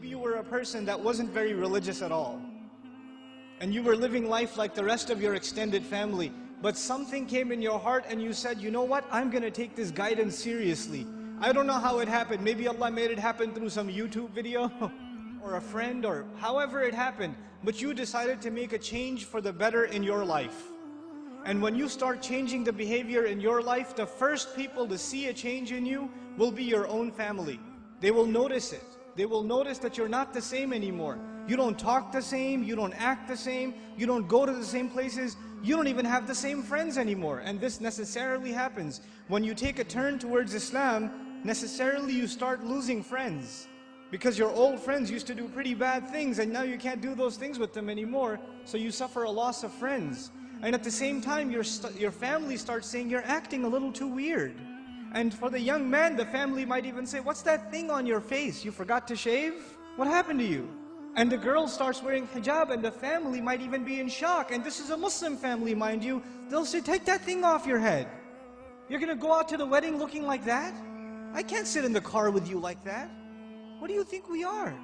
maybe you were a person that wasn't very religious at all, and you were living life like the rest of your extended family, but something came in your heart and you said, you know what, I'm going to take this guidance seriously. I don't know how it happened. Maybe Allah made it happen through some YouTube video or a friend, or however it happened. But you decided to make a change for the better in your life. And when you start changing the behavior in your life, the first people to see a change in you will be your own family. They will notice it. They will notice that you're not the same anymore. You don't talk the same, you don't act the same, you don't go to the same places, you don't even have the same friends anymore. And this necessarily happens. When you take a turn towards Islam, necessarily you start losing friends. Because your old friends used to do pretty bad things and now you can't do those things with them anymore. So you suffer a loss of friends. And at the same time, your family starts saying, you're acting a little too weird. And for the young man, the family might even say, what's that thing on your face? You forgot to shave? What happened to you? And the girl starts wearing hijab and the family might even be in shock. And this is a Muslim family, mind you. They'll say, take that thing off your head. You're going to go out to the wedding looking like that? I can't sit in the car with you like that. What do you think we are?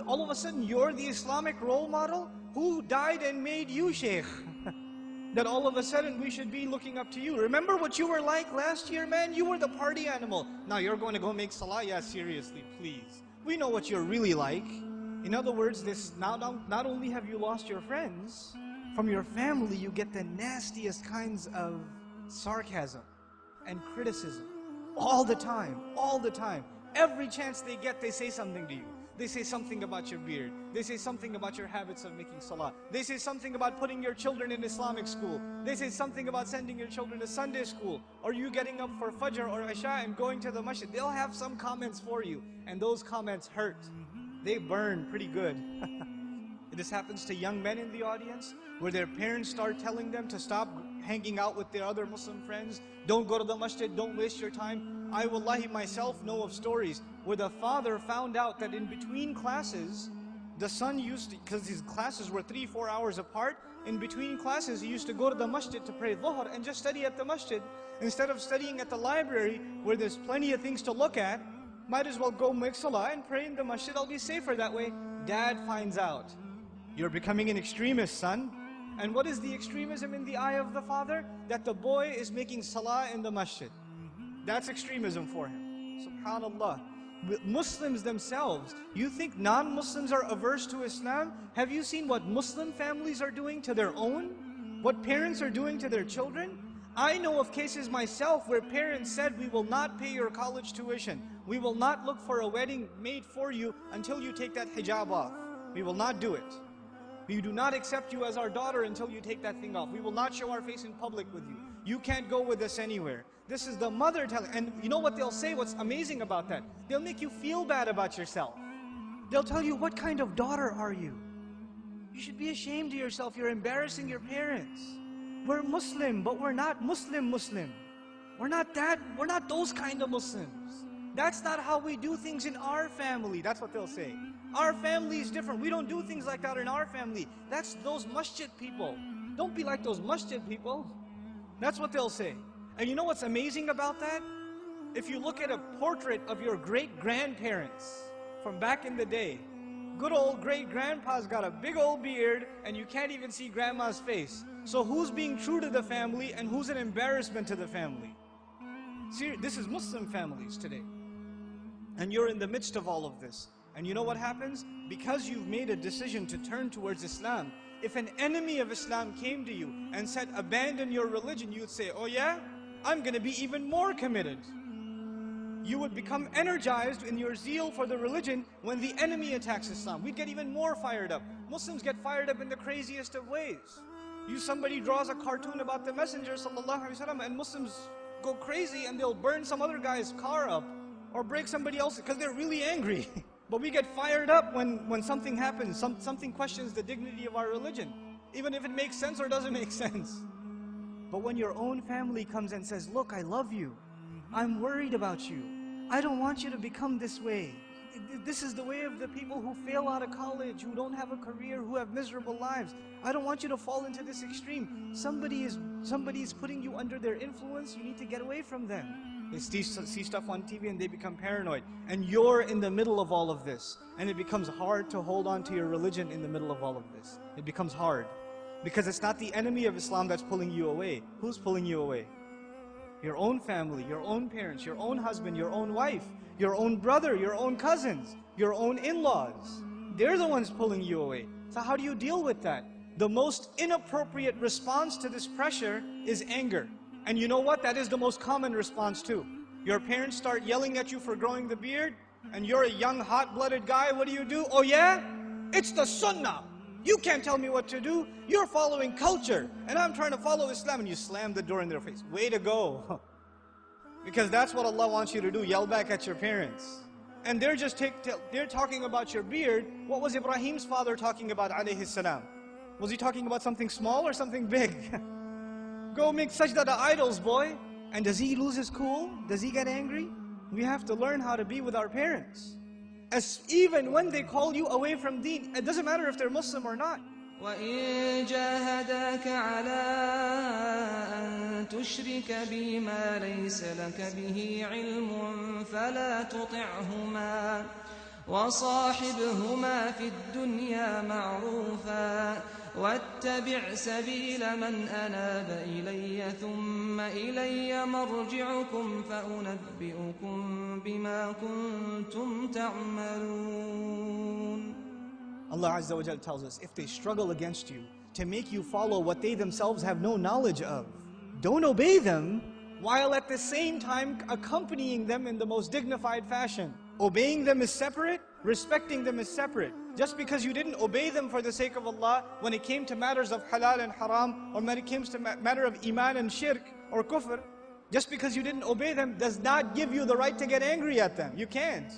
All of a sudden, you're the Islamic role model? Who died and made you Shaykh? That all of a sudden we should be looking up to you. Remember what you were like last year, man? You were the party animal. Now you're going to go make salah? Yeah, seriously, please. We know what you're really like. In other words, not only have you lost your friends, from your family you get the nastiest kinds of sarcasm and criticism. All the time, all the time. Every chance they get, they say something to you. They say something about your beard. They say something about your habits of making salah. They say something about putting your children in Islamic school. They say something about sending your children to Sunday school. Or you getting up for Fajr or Isha and going to the masjid. They'll have some comments for you. And those comments hurt. They burn pretty good. This happens to young men in the audience, where their parents start telling them to stop hanging out with their other Muslim friends. Don't go to the masjid, don't waste your time. I wallahi myself know of stories where the father found out that in between classes, the son used to, because his classes were 3-4 hours apart, in between classes he used to go to the masjid to pray dhuhr and just study at the masjid. Instead of studying at the library where there's plenty of things to look at, might as well go make salah and pray in the masjid. I'll be safer that way. Dad finds out. You're becoming an extremist, son. And what is the extremism in the eye of the father? That the boy is making salah in the masjid. That's extremism for him. SubhanAllah. Muslims themselves, you think non-Muslims are averse to Islam? Have you seen what Muslim families are doing to their own? What parents are doing to their children? I know of cases myself where parents said, we will not pay your college tuition. We will not look for a wedding made for you until you take that hijab off. We will not do it. We do not accept you as our daughter until you take that thing off. We will not show our face in public with you. You can't go with us anywhere. This is the mother telling. And you know what they'll say? What's amazing about that? They'll make you feel bad about yourself. They'll tell you, what kind of daughter are you? You should be ashamed of yourself. You're embarrassing your parents. We're Muslim, but we're not Muslim. We're not that. We're not those kind of Muslims. That's not how we do things in our family. That's what they'll say. Our family is different. We don't do things like that in our family. That's those masjid people. Don't be like those masjid people. That's what they'll say. And you know what's amazing about that? If you look at a portrait of your great-grandparents from back in the day, good old great-grandpa's got a big old beard and you can't even see grandma's face. So who's being true to the family and who's an embarrassment to the family? See, this is Muslim families today. And you're in the midst of all of this. And you know what happens? Because you've made a decision to turn towards Islam, if an enemy of Islam came to you and said, abandon your religion, you'd say, oh yeah? I'm going to be even more committed. You would become energized in your zeal for the religion when the enemy attacks Islam. We'd get even more fired up. Muslims get fired up in the craziest of ways. Somebody draws a cartoon about the Messenger ﷺ and Muslims go crazy and they'll burn some other guy's car up or break somebody else's because they're really angry. But we get fired up when something happens, something questions the dignity of our religion, even if it makes sense or doesn't make sense. But when your own family comes and says, look, I love you, I'm worried about you, I don't want you to become this way. This is the way of the people who fail out of college, who don't have a career, who have miserable lives. I don't want you to fall into this extreme. Somebody is putting you under their influence, you need to get away from them. They see stuff on TV and they become paranoid. And you're in the middle of all of this. And it becomes hard to hold on to your religion in the middle of all of this. It becomes hard. Because it's not the enemy of Islam that's pulling you away. Who's pulling you away? Your own family, your own parents, your own husband, your own wife, your own brother, your own cousins, your own in-laws. They're the ones pulling you away. So how do you deal with that? The most inappropriate response to this pressure is anger. And you know what? That is the most common response too. Your parents start yelling at you for growing the beard, and you're a young, hot-blooded guy. What do? Oh yeah? It's the sunnah. You can't tell me what to do. You're following culture, and I'm trying to follow Islam, and you slam the door in their face. Way to go. Because that's what Allah wants you to do, yell back at your parents. And they're just they're talking about your beard. What was Ibrahim's father talking about, alayhi salam? Was he talking about something small or something big? Go make sajda to idols, boy. And does he lose his cool? Does he get angry? We have to learn how to be with our parents. Even when they call you away from deen, it doesn't matter if they're Muslim or not. وَإِن جَاهَدَاكَ عَلَىٰ أَن تُشْرِكَ بِي مَا لَيْسَ لَكَ بِهِ عِلْمٌ فَلَا تُطِعْهُمَا وَصَاحِبْهُمَا فِي الدُّنْيَا مَعْرُوفًا وَاتَّبِعْ سَبِيلَ مَنْ أَنَابَ إِلَيَّ ثُمَّ إِلَيَّ مَرْجِعُكُمْ فَأُنَبِّئُكُمْ بِمَا كُنْتُمْ تَعْمَلُونَ. Allah Azza wa Jal tells us, if they struggle against you to make you follow what they themselves have no knowledge of, don't obey them, while at the same time accompanying them in the most dignified fashion. Obeying them is separate, respecting them is separate. Just because you didn't obey them for the sake of Allah, when it came to matters of halal and haram, or when it came to matter of iman and shirk, or kufr, just because you didn't obey them does not give you the right to get angry at them. You can't.